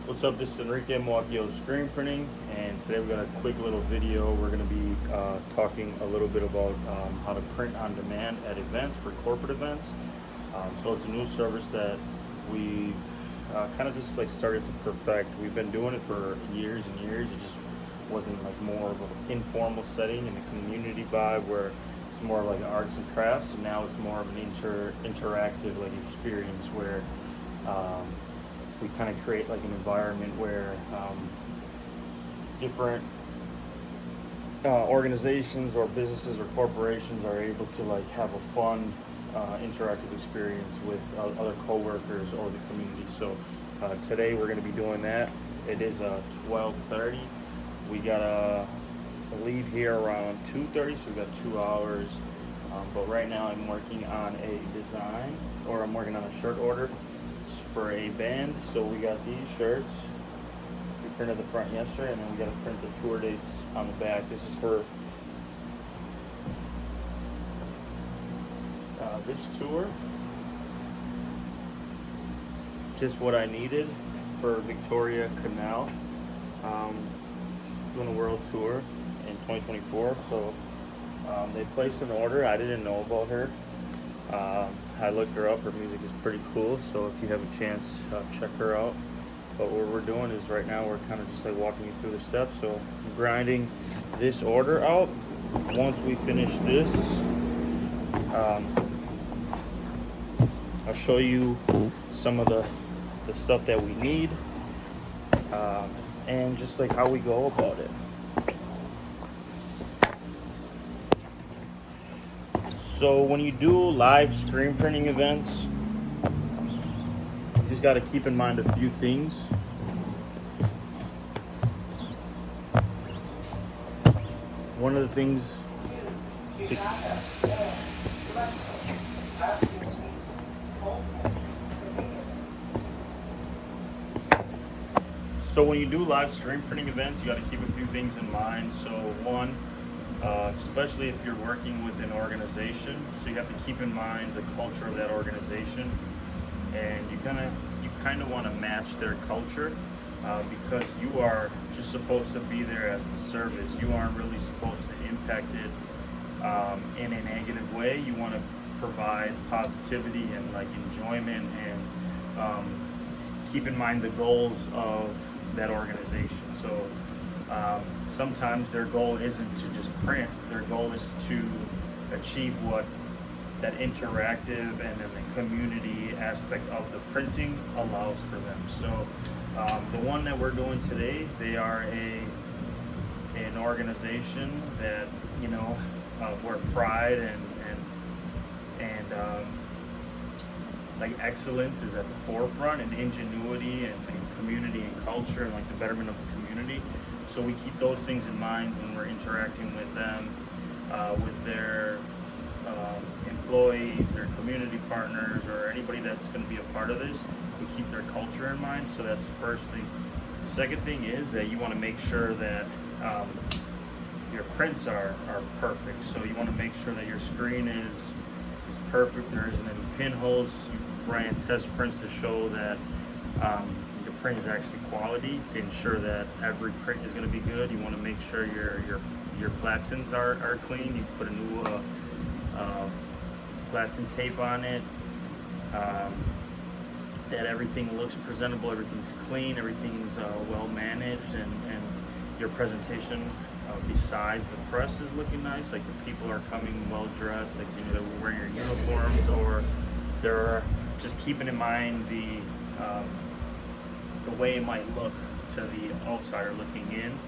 What's up, this is Enrique Milwaukee Screen Printing, and today we got a quick little video. We're going to be talking a little bit about how to print on demand at events, for corporate events. So it's a new service that we've kind of just like started to perfect. We've been doing it for years and years. It just wasn't like more of an informal setting and a community vibe where it's more like arts and crafts, and now it's more of an interactive like experience where we kind of create like an environment where different organizations or businesses or corporations are able to like have a fun interactive experience with other coworkers or the community. So today we're going to be doing that. It is 12:30. We gotta leave here around 2:30, so we got 2 hours. But right now I'm working on a design, or I'm working on a shirt order for a band. So we got these shirts. We printed the front yesterday, and then we got to print the tour dates on the back. This is for this tour. Just what I needed for Victoria Canal. She's doing a world tour in 2024. So they placed an order. I didn't know about her. I looked her up. Her music is pretty cool, so if you have a chance, check her out. But what we're doing is right now we're kind of just like walking you through the steps. So I'm grinding this order out. Once we finish this, I'll show you some of the stuff that we need, and just like how we go about it. So when you do live screen printing events, you just got to keep in mind a few things. One of the things So when you do live screen printing events, you got to keep a few things in mind. So one, especially if you're working with an organization, so you have to keep in mind the culture of that organization, and you kind of want to match their culture, because you are just supposed to be there as the service. You aren't really supposed to impact it in a negative way. You want to provide positivity and like enjoyment, and keep in mind the goals of that organization. So sometimes their goal isn't to just print. Their goal is to achieve what that interactive and then the community aspect of the printing allows for them. So the one that we're doing today, they are an organization that, you know, where pride and like excellence is at the forefront, and ingenuity and community and culture and like the betterment of the community. So we keep those things in mind when we're interacting with them, with their employees, their community partners, or anybody that's going to be a part of this. We keep their culture in mind. So that's the first thing. The second thing is that you want to make sure that your prints are perfect. So you want to make sure that your screen is perfect. There isn't any pinholes. You ran test prints to show that the print is actually quality, to ensure that every print is going to be good. You want to make sure your platens are clean. You put a new platen tape on it, that everything looks presentable, everything's clean, everything's well managed, and your presentation besides the press is looking nice. Like the people are coming well dressed, like, you know, they're wearing your uniforms, or they're just keeping in mind the way it might look to the outsider looking in.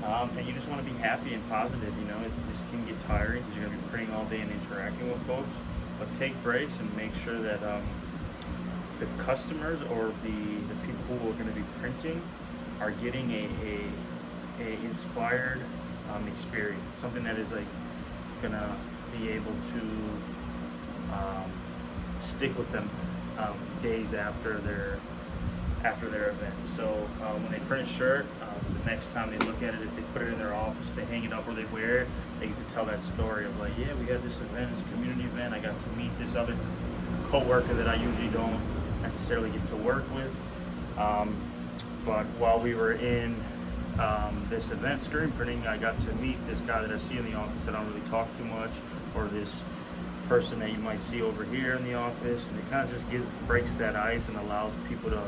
And you just want to be happy and positive. You know, this can get tiring because you're going to be printing all day and interacting with folks. But take breaks and make sure that the customers or the people who are going to be printing are getting a inspired experience, something that is like gonna be able to stick with them days after their event. So when they print a shirt, the next time they look at it, if they put it in their office, they hang it up or they wear it, they get to tell that story of like, yeah, we had this event, this community event. I got to meet this other co-worker that I usually don't necessarily get to work with. But while we were in this event screen printing, I got to meet this guy that I see in the office that I don't really talk too much, or this person that you might see over here in the office, and it kind of just breaks that ice and allows people to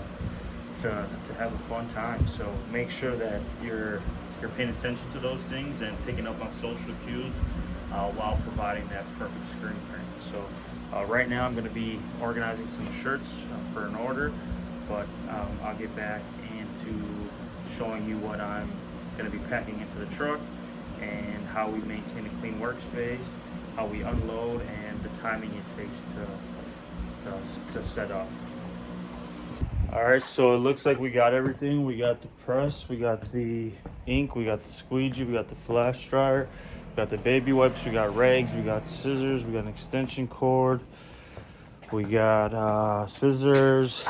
have a fun time. So make sure that you're paying attention to those things and picking up on social cues while providing that perfect screen print. So right now I'm going to be organizing some shirts for an order, but I'll get back into showing you what I'm going to be packing into the truck and how we maintain a clean workspace, how we unload, and the timing it takes to set up. All right, so it looks like we got everything. We got the press, we got the ink, we got the squeegee, we got the flash dryer, we got the baby wipes, we got rags, we got scissors, we got an extension cord, we got scissors,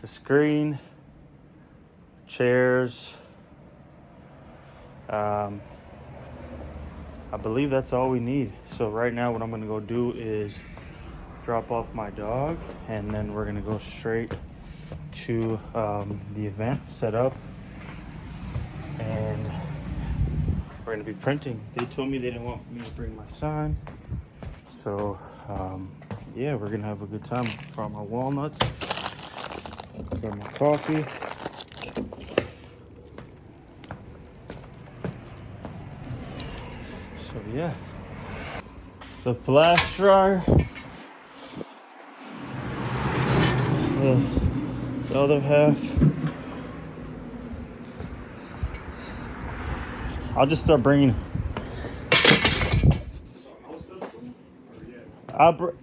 the screen, chairs. I believe that's all we need. So right now what I'm gonna go do is drop off my dog, and then we're gonna go straight to the event, set up, and we're gonna be printing. They told me they didn't want me to bring my sign, so yeah, we're gonna have a good time. Got my walnuts, got my coffee. So yeah, the flash dryer, the other half. I'll just start bringing.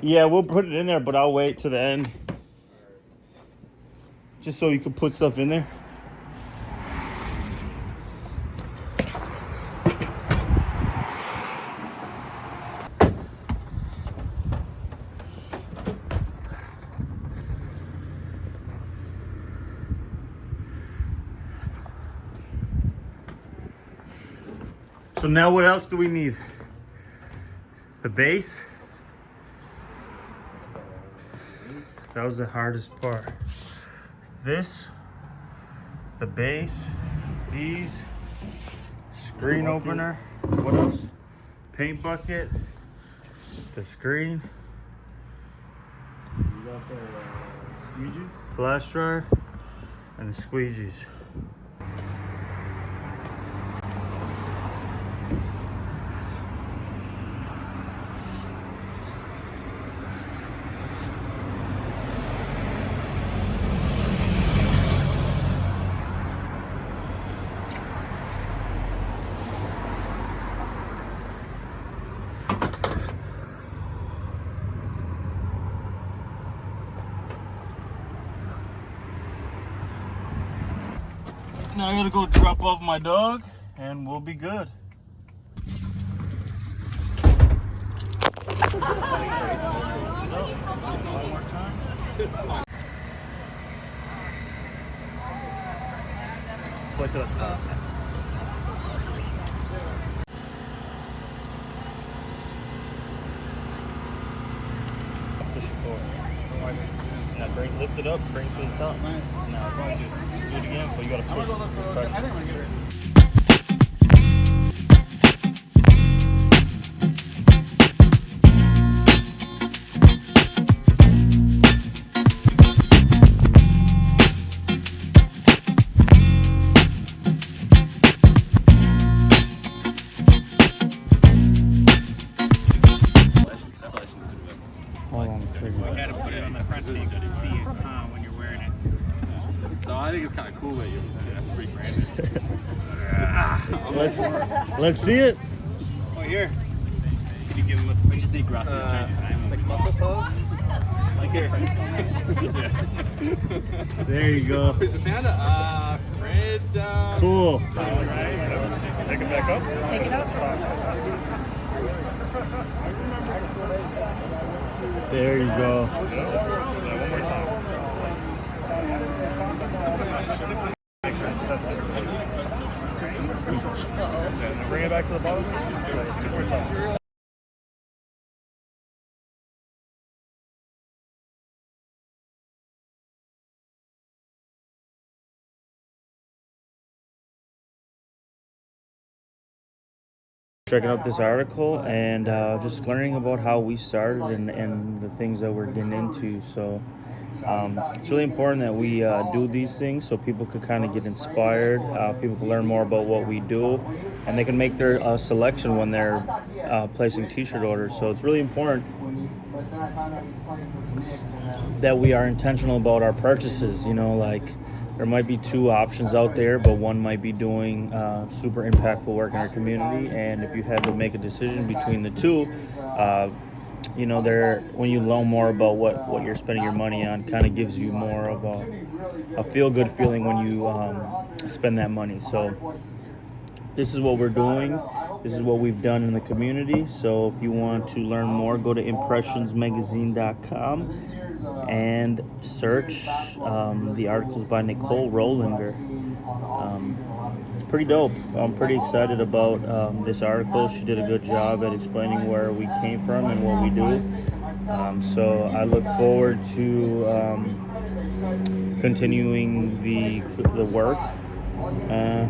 Yeah, we'll put it in there, but I'll wait to the end, just so you can put stuff in there. So now what else do we need? The base. That was the hardest part. This, the base, these, screen opener. What else? Paint bucket, the screen. You got the squeegees? Flash dryer, and the squeegees. Now I gotta go drop off my dog, and we'll be good. Now lift it up, bring it to the top. Now do it again, but you gotta push. I think I'm gonna get it. We had to put it on the front so you could see it when you're wearing it. So I think it's kind of cool that you rebranded. Let's see it. Oh, here. Can you give him a... We just need Grassy to change his name. Like muscle pose? Like here. There you go. Who's the founder? Fred. Cool. Pick it back up. Pick it up. There you go. One more time. Bring it back to the bottom. 2 more times. Checking out this article and just learning about how we started and the things that we're getting into. So it's really important that we do these things so people could kind of get inspired. People can learn more about what we do, and they can make their selection when they're placing t-shirt orders. So it's really important that we are intentional about our purchases. You know, like there might be two options out there, but one might be doing super impactful work in our community. And if you had to make a decision between the two, you know, when you learn more about what you're spending your money on, kind of gives you more of a feel-good feeling when you spend that money. So this is what we're doing. This is what we've done in the community. So if you want to learn more, go to impressionsmagazine.com and search the articles by Nicole Rolander. It's pretty dope. I'm pretty excited about this article. She did a good job at explaining where we came from and what we do. So I look forward to continuing the work,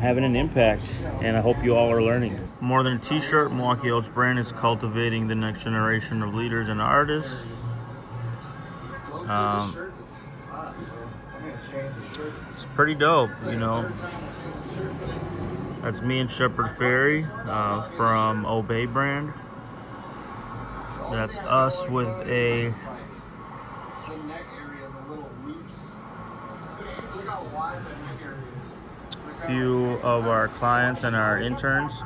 having an impact, and I hope you all are learning. More than a t-shirt, Milwaukee Oats brand is cultivating the next generation of leaders and artists. It's pretty dope, you know. That's me and Shepard Ferry from Obey brand. That's us with a few of our clients and our interns.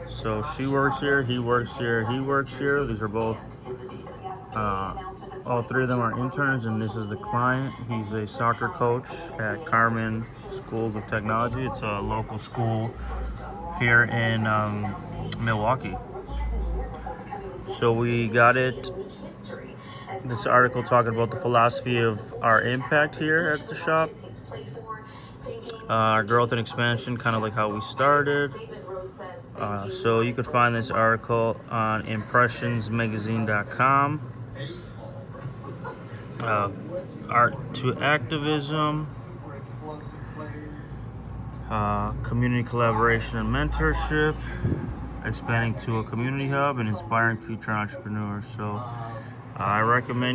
So she works here, he works here, he works here. These are both all three of them are interns, and this is the client. He's a soccer coach at Carmen Schools of Technology. It's a local school here in Milwaukee. So we got this article talking about the philosophy of our impact here at the shop. Our growth and expansion, kind of like how we started. So you could find this article on impressionsmagazine.com. Art to activism, community collaboration and mentorship, expanding to a community hub, and inspiring future entrepreneurs. So I recommend